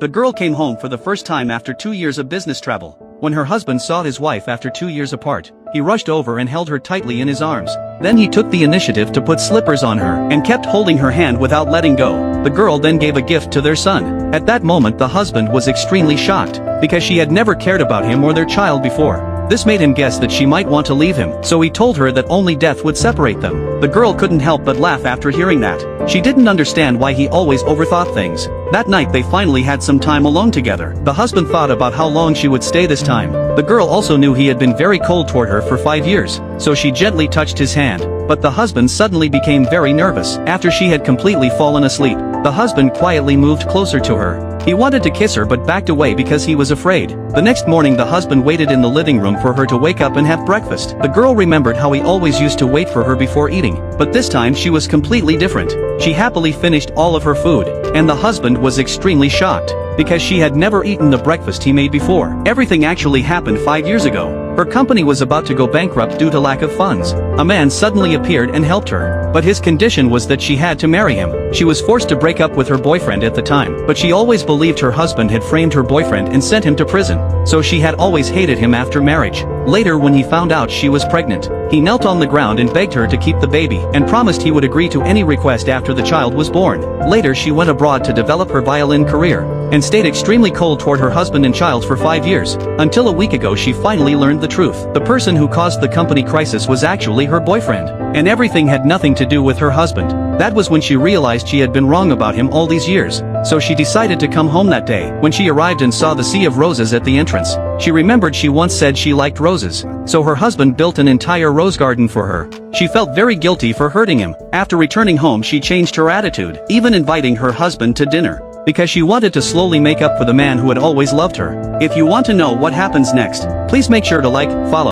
The girl came home for the first time after 2 years of business travel. When her husband saw his wife after 2 years apart, he rushed over and held her tightly in his arms. Then he took the initiative to put slippers on her and kept holding her hand without letting go. The girl then gave a gift to their son. At that moment the husband was extremely shocked, because she had never cared about him or their child before. This made him guess that she might want to leave him, so he told her that only death would separate them. The girl couldn't help but laugh after hearing that. She didn't understand why he always overthought things. That night they finally had some time alone together. The husband thought about how long she would stay this time. The girl also knew he had been very cold toward her for 5 years, so she gently touched his hand. But the husband suddenly became very nervous. After she had completely fallen asleep, the husband quietly moved closer to her. He wanted to kiss her but backed away because he was afraid. The next morning the husband waited in the living room for her to wake up and have breakfast. The girl remembered how he always used to wait for her before eating, but this time she was completely different. She happily finished all of her food, and the husband was extremely shocked, because she had never eaten the breakfast he made before. Everything actually happened 5 years ago. Her company was about to go bankrupt due to lack of funds. A man suddenly appeared and helped her, but his condition was that she had to marry him. She was forced to break up with her boyfriend at the time, but she always believed her husband had framed her boyfriend and sent him to prison, so she had always hated him after marriage. Later when he found out she was pregnant, he knelt on the ground and begged her to keep the baby, and promised he would agree to any request after the child was born. Later she went abroad to develop her violin career, and stayed extremely cold toward her husband and child for 5 years, until a week ago she finally learned the truth. The person who caused the company crisis was actually her boyfriend, and everything had nothing to do with her husband. That was when she realized she had been wrong about him all these years, so she decided to come home that day. When she arrived and saw the sea of roses at the entrance, she remembered she once said she liked roses, so her husband built an entire rose garden for her. She felt very guilty for hurting him. After returning home she changed her attitude, even inviting her husband to dinner, because she wanted to slowly make up for the man who had always loved her. If you want to know what happens next, please make sure to like, follow.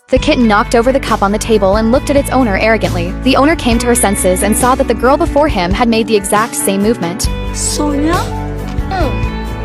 The kitten knocked over the cup on the table and looked at its owner arrogantly. The owner came to her senses and saw that the girl before him had made the exact same movement. Sonia?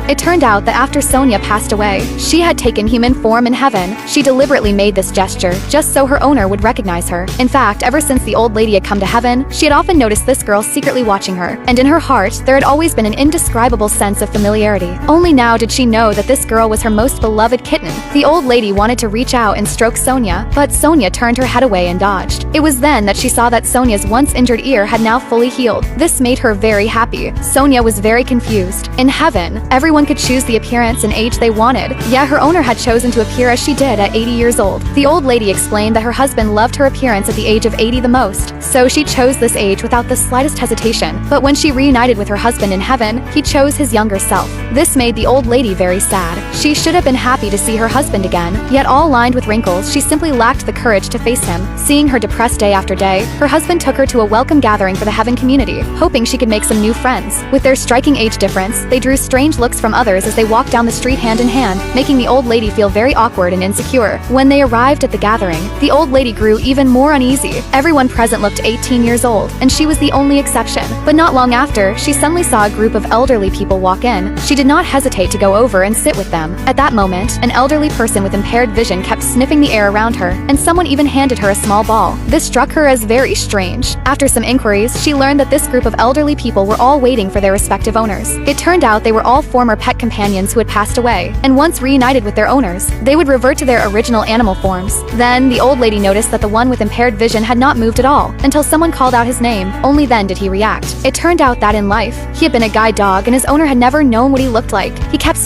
It turned out that after Sonia passed away, she had taken human form in heaven. She deliberately made this gesture, just so her owner would recognize her. In fact, ever since the old lady had come to heaven, she had often noticed this girl secretly watching her, and in her heart, there had always been an indescribable sense of familiarity. Only now did she know that this girl was her most beloved kitten. The old lady wanted to reach out and stroke Sonia, but Sonia turned her head away and dodged. It was then that she saw that Sonia's once injured ear had now fully healed. This made her very happy. Sonia was very confused. In heaven, everyone could choose the appearance and age they wanted, yet her owner had chosen to appear as she did at 80 years old. The old lady explained that her husband loved her appearance at the age of 80 the most, so she chose this age without the slightest hesitation. But when she reunited with her husband in heaven, he chose his younger self. This made the old lady very sad. She should have been happy to see her husband again, yet all lined with wrinkles, she simply lacked the courage to face him. Seeing her depressed day after day, her husband took her to a welcome gathering for the heaven community, hoping she could make some new friends. With their striking age difference, they drew strange looks from others as they walked down the street hand in hand, making the old lady feel very awkward and insecure. When they arrived at the gathering, the old lady grew even more uneasy. Everyone present looked 18 years old, and she was the only exception. But not long after, she suddenly saw a group of elderly people walk in. She did not hesitate to go over and sit with them. At that moment, an elderly person with impaired vision kept sniffing the air around her, and someone even handed her a small ball. This struck her as very strange. After some inquiries, she learned that this group of elderly people were all waiting for their respective owners. It turned out they were all former pet companions who had passed away, and once reunited with their owners, they would revert to their original animal forms. Then, the old lady noticed that the one with impaired vision had not moved at all, until someone called out his name. Only then did he react. It turned out that in life, he had been a guide dog and his owner had never known what he looked like. He kept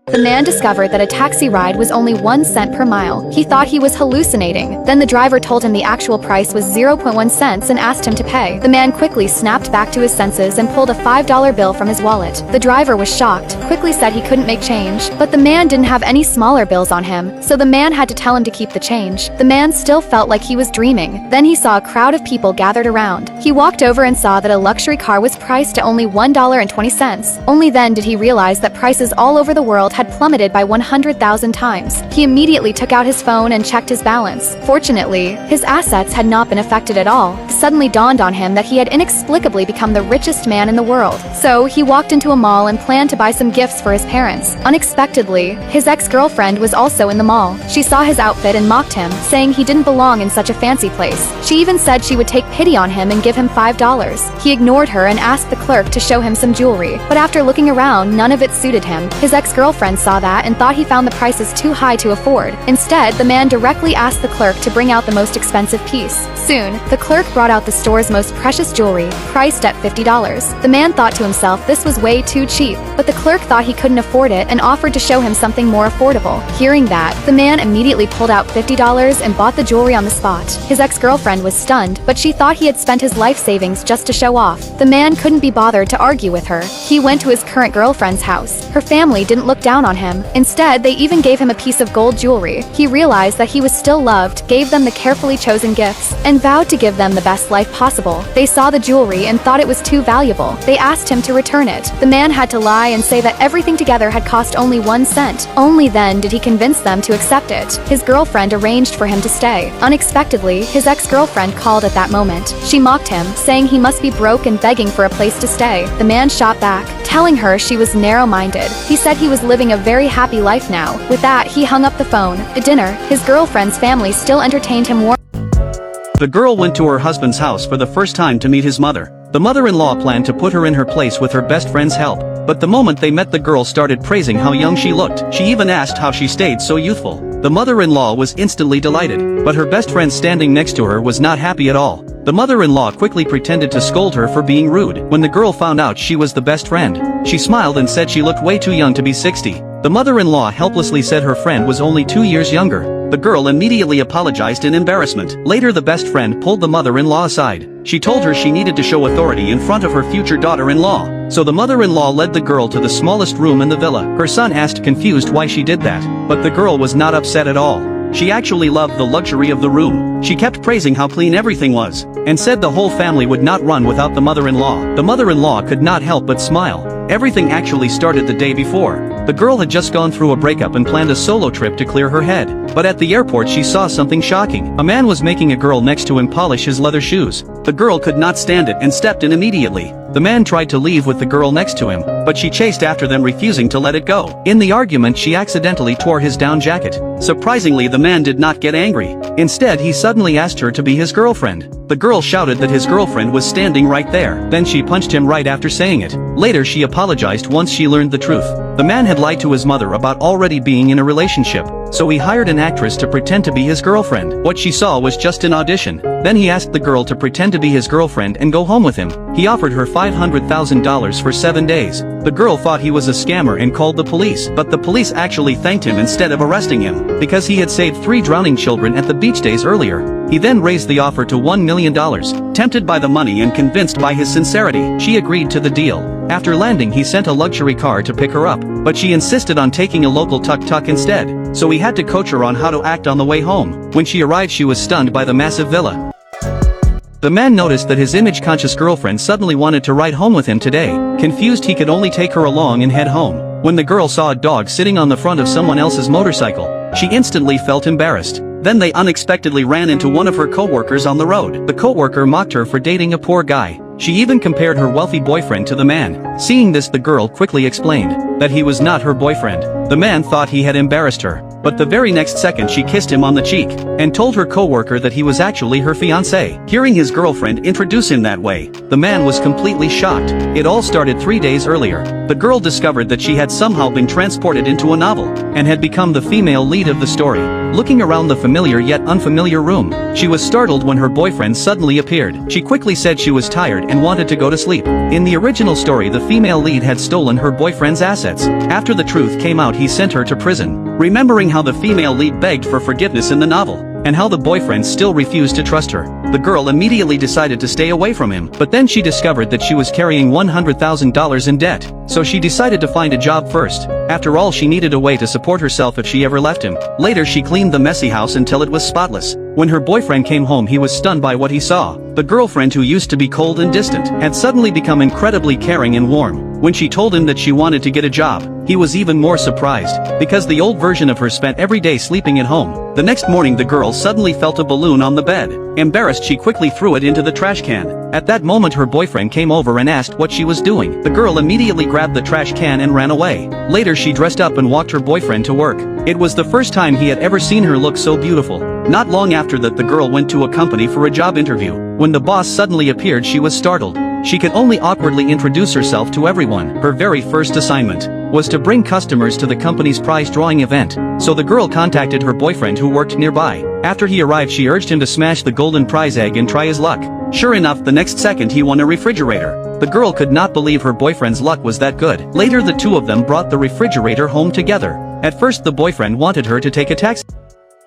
The man discovered that a taxi ride was only 1 cent per mile. He thought he was hallucinating. Then the driver told him the actual price was 0.1 cents and asked him to pay. The man quickly snapped back to his senses and pulled a $5 bill from his wallet. The driver was shocked, quickly said he couldn't make change, but the man didn't have any smaller bills on him, so the man had to tell him to keep the change. The man still felt like he was dreaming. Then he saw a crowd of people gathered around. He walked over and saw that a luxury car was priced at only $1.20. Only then did he realize that prices all over the world world had plummeted by 100,000 times. He immediately took out his phone and checked his balance. Fortunately, his assets had not been affected at all. It suddenly dawned on him that he had inexplicably become the richest man in the world. So, he walked into a mall and planned to buy some gifts for his parents. Unexpectedly, his ex-girlfriend was also in the mall. She saw his outfit and mocked him, saying he didn't belong in such a fancy place. She even said she would take pity on him and give him $5. He ignored her and asked the clerk to show him some jewelry, but after looking around, none of it suited him. His ex-girlfriend saw that and thought he found the prices too high to afford. Instead, the man directly asked the clerk to bring out the most expensive piece. Soon, the clerk brought out the store's most precious jewelry, priced at $50. The man thought to himself this was way too cheap, but the clerk thought he couldn't afford it and offered to show him something more affordable. Hearing that, the man immediately pulled out $50 and bought the jewelry on the spot. His ex-girlfriend was stunned, but she thought he had spent his life savings just to show off. The man couldn't be bothered to argue with her. He went to his current girlfriend's house. Her family didn't look down on him. Instead, they even gave him a piece of gold jewelry. He realized that he was still loved, gave them the carefully chosen gifts, and vowed to give them the best life possible. They saw the jewelry and thought it was too valuable. They asked him to return it. The man had to lie and say that everything together had cost only 1 cent. Only then did he convince them to accept it. His girlfriend arranged for him to stay. Unexpectedly, his ex-girlfriend called at that moment. She mocked him, saying he must be broke and begging for a place to stay. The man shot back, telling her she was narrow-minded. He said he was living a very happy life now. With that, he hung up the phone. At dinner, his girlfriend's family still entertained him warmly. The girl went to her husband's house for the first time to meet his mother. The mother-in-law planned to put her in her place with her best friend's help, but the moment they met, the girl started praising how young she looked. She even asked how she stayed so youthful. The mother-in-law was instantly delighted, but her best friend standing next to her was not happy at all. The mother-in-law quickly pretended to scold her for being rude. When the girl found out she was the best friend, she smiled and said she looked way too young to be 60. The mother-in-law helplessly said her friend was only 2 years younger. The girl immediately apologized in embarrassment. Later, the best friend pulled the mother-in-law aside. She told her she needed to show authority in front of her future daughter-in-law. So the mother-in-law led the girl to the smallest room in the villa. Her son asked confused why she did that, but the girl was not upset at all. She actually loved the luxury of the room. She kept praising how clean everything was, and said the whole family would not run without the mother-in-law. The mother-in-law could not help but smile. Everything actually started the day before. The girl had just gone through a breakup and planned a solo trip to clear her head. But at the airport she saw something shocking. A man was making a girl next to him polish his leather shoes. The girl could not stand it and stepped in immediately. The man tried to leave with the girl next to him, but she chased after them, refusing to let it go. In the argument, she accidentally tore his down jacket. Surprisingly, the man did not get angry. Instead, he suddenly asked her to be his girlfriend. The girl shouted that his girlfriend was standing right there. Then she punched him right after saying it. Later, she apologized once she learned the truth. The man had lied to his mother about already being in a relationship, so he hired an actress to pretend to be his girlfriend. What she saw was just an audition. Then he asked the girl to pretend to be his girlfriend and go home with him. He offered her $500,000 for 7 days. The girl thought he was a scammer and called the police, but the police actually thanked him instead of arresting him, because he had saved 3 drowning children at the beach days earlier. He then raised the offer to $1 million. Tempted by the money and convinced by his sincerity, she agreed to the deal. After landing, he sent a luxury car to pick her up, but she insisted on taking a local tuk-tuk instead, so he had to coach her on how to act on the way home. When she arrived, she was stunned by the massive villa. The man noticed that his image-conscious girlfriend suddenly wanted to ride home with him today. Confused, he could only take her along and head home. When the girl saw a dog sitting on the front of someone else's motorcycle, she instantly felt embarrassed. Then they unexpectedly ran into one of her co-workers on the road. The co-worker mocked her for dating a poor guy. She even compared her wealthy boyfriend to the man. Seeing this, the girl quickly explained that he was not her boyfriend. The man thought he had embarrassed her, but the very next second she kissed him on the cheek, and told her co-worker that he was actually her fiancé. Hearing his girlfriend introduce him that way, the man was completely shocked. It all started 3 days earlier. The girl discovered that she had somehow been transported into a novel, and had become the female lead of the story. Looking around the familiar yet unfamiliar room, she was startled when her boyfriend suddenly appeared. She quickly said she was tired and wanted to go to sleep. In the original story, the female lead had stolen her boyfriend's assets. After the truth came out, he sent her to prison. Remembering how the female lead begged for forgiveness in the novel, and how the boyfriend still refused to trust her, the girl immediately decided to stay away from him. But then she discovered that she was carrying $100,000 in debt, so she decided to find a job first. After all, she needed a way to support herself if she ever left him. Later, she cleaned the messy house until it was spotless. When her boyfriend came home, he was stunned by what he saw. The girlfriend who used to be cold and distant had suddenly become incredibly caring and warm. When she told him that she wanted to get a job, he was even more surprised, because the old version of her spent every day sleeping at home. The next morning the girl suddenly felt a balloon on the bed. Embarrassed, she quickly threw it into the trash can. At that moment her boyfriend came over and asked what she was doing. The girl immediately grabbed the trash can and ran away. Later she dressed up and walked her boyfriend to work. It was the first time he had ever seen her look so beautiful. Not long after that the girl went to a company for a job interview. When the boss suddenly appeared, she was startled. She could only awkwardly introduce herself to everyone. Her very first assignment was to bring customers to the company's prize drawing event, so the girl contacted her boyfriend who worked nearby. After he arrived, she urged him to smash the golden prize egg and try his luck. Sure enough, the next second he won a refrigerator. The girl could not believe her boyfriend's luck was that good. Later the two of them brought the refrigerator home together. At first the boyfriend wanted her to take a taxi.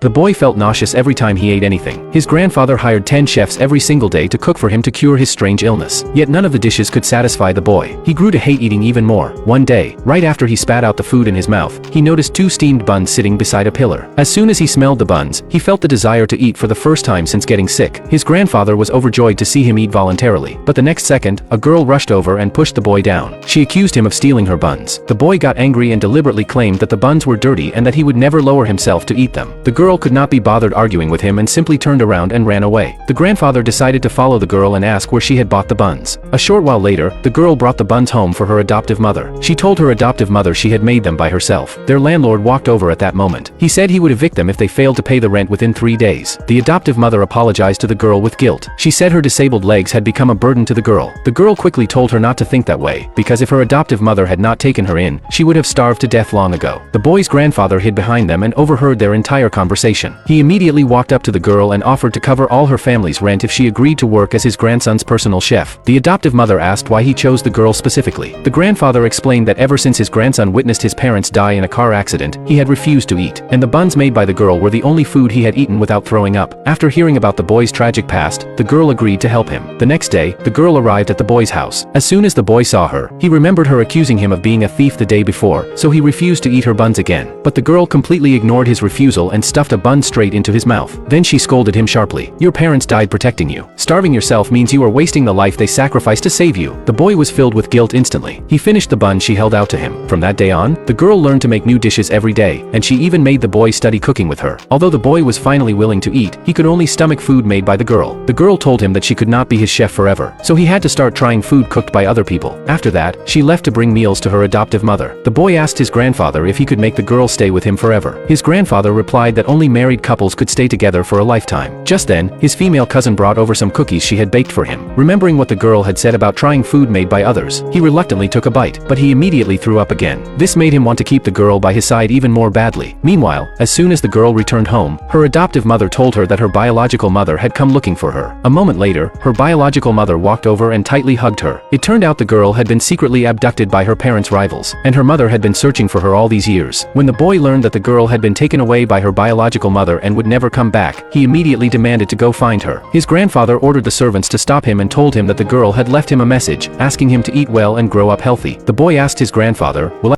The boy felt nauseous every time he ate anything. His grandfather hired 10 chefs every single day to cook for him to cure his strange illness. Yet none of the dishes could satisfy the boy. He grew to hate eating even more. One day, right after he spat out the food in his mouth, he noticed 2 steamed buns sitting beside a pillar. As soon as he smelled the buns, he felt the desire to eat for the first time since getting sick. His grandfather was overjoyed to see him eat voluntarily. But the next second, a girl rushed over and pushed the boy down. She accused him of stealing her buns. The boy got angry and deliberately claimed that the buns were dirty and that he would never lower himself to eat them. The girl could not be bothered arguing with him and simply turned around and ran away. The grandfather decided to follow the girl and ask where she had bought the buns. A short while later, the girl brought the buns home for her adoptive mother. She told her adoptive mother she had made them by herself. Their landlord walked over at that moment. He said he would evict them if they failed to pay the rent within 3 days. The adoptive mother apologized to the girl with guilt. She said her disabled legs had become a burden to the girl. The girl quickly told her not to think that way, because if her adoptive mother had not taken her in, she would have starved to death long ago. The boy's grandfather hid behind them and overheard their entire conversation. He immediately walked up to the girl and offered to cover all her family's rent if she agreed to work as his grandson's personal chef. The adoptive mother asked why he chose the girl specifically. The grandfather explained that ever since his grandson witnessed his parents die in a car accident, he had refused to eat, and the buns made by the girl were the only food he had eaten without throwing up. After hearing about the boy's tragic past, the girl agreed to help him. The next day, the girl arrived at the boy's house. As soon as the boy saw her, he remembered her accusing him of being a thief the day before, so he refused to eat her buns again. But the girl completely ignored his refusal and stuffed a bun straight into his mouth. Then she scolded him sharply. "Your parents died protecting you. Starving yourself means you are wasting the life they sacrificed to save you." The boy was filled with guilt instantly. He finished the bun she held out to him. From that day on, the girl learned to make new dishes every day, and she even made the boy study cooking with her. Although the boy was finally willing to eat, he could only stomach food made by the girl. The girl told him that she could not be his chef forever, so he had to start trying food cooked by other people. After that, she left to bring meals to her adoptive mother. The boy asked his grandfather if he could make the girl stay with him forever. His grandfather replied that only married couples could stay together for a lifetime. Just then, his female cousin brought over some cookies she had baked for him. Remembering what the girl had said about trying food made by others, he reluctantly took a bite, but he immediately threw up again. This made him want to keep the girl by his side even more badly. Meanwhile, as soon as the girl returned home, her adoptive mother told her that her biological mother had come looking for her. A moment later, her biological mother walked over and tightly hugged her. It turned out the girl had been secretly abducted by her parents' rivals, and her mother had been searching for her all these years. When the boy learned that the girl had been taken away by her biological mother and would never come back, he immediately demanded to go find her. His grandfather ordered the servants to stop him and told him that the girl had left him a message, asking him to eat well and grow up healthy. The boy asked his grandfather, "Will I?"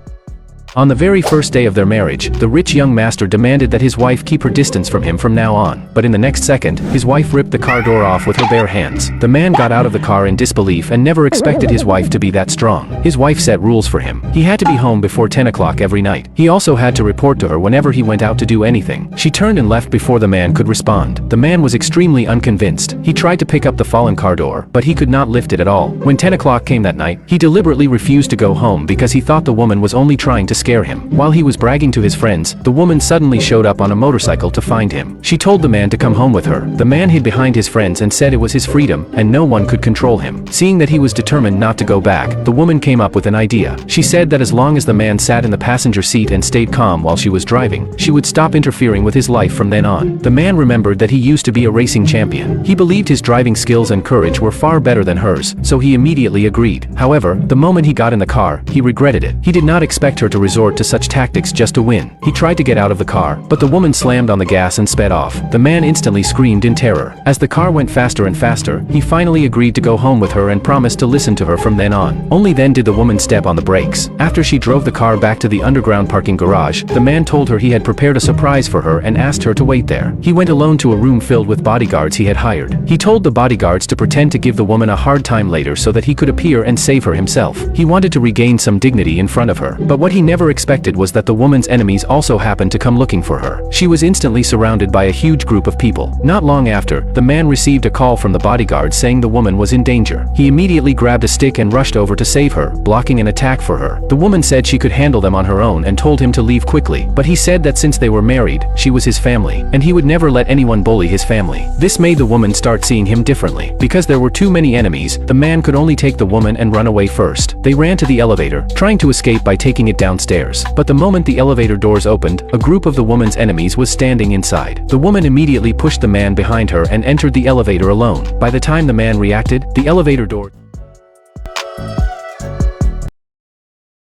On the very first day of their marriage, the rich young master demanded that his wife keep her distance from him from now on. But in the next second, his wife ripped the car door off with her bare hands. The man got out of the car in disbelief and never expected his wife to be that strong. His wife set rules for him. He had to be home before 10 o'clock every night. He also had to report to her whenever he went out to do anything. She turned and left before the man could respond. The man was extremely unconvinced. He tried to pick up the fallen car door, but he could not lift it at all. When 10 o'clock came that night, he deliberately refused to go home because he thought the woman was only trying to scare him. While he was bragging to his friends, the woman suddenly showed up on a motorcycle to find him. She told the man to come home with her. The man hid behind his friends and said it was his freedom, and no one could control him. Seeing that he was determined not to go back, the woman came up with an idea. She said that as long as the man sat in the passenger seat and stayed calm while she was driving, she would stop interfering with his life from then on. The man remembered that he used to be a racing champion. He believed his driving skills and courage were far better than hers, so he immediately agreed. However, the moment he got in the car, he regretted it. He did not expect her to resort resort to such tactics just to win. He tried to get out of the car, but the woman slammed on the gas and sped off. The man instantly screamed in terror. As the car went faster and faster, he finally agreed to go home with her and promised to listen to her from then on. Only then did the woman step on the brakes. After she drove the car back to the underground parking garage, the man told her he had prepared a surprise for her and asked her to wait there. He went alone to a room filled with bodyguards he had hired. He told the bodyguards to pretend to give the woman a hard time later so that he could appear and save her himself. He wanted to regain some dignity in front of her, but what he never expected was that the woman's enemies also happened to come looking for her. She was instantly surrounded by a huge group of people. Not long after, the man received a call from the bodyguard saying the woman was in danger. He immediately grabbed a stick and rushed over to save her, blocking an attack for her. The woman said she could handle them on her own and told him to leave quickly, but he said that since they were married, she was his family, and he would never let anyone bully his family. This made the woman start seeing him differently. Because there were too many enemies, the man could only take the woman and run away first. They ran to the elevator, trying to escape by taking it downstairs. But the moment the elevator doors opened, a group of the woman's enemies was standing inside. The woman immediately pushed the man behind her and entered the elevator alone. By the time the man reacted, the elevator door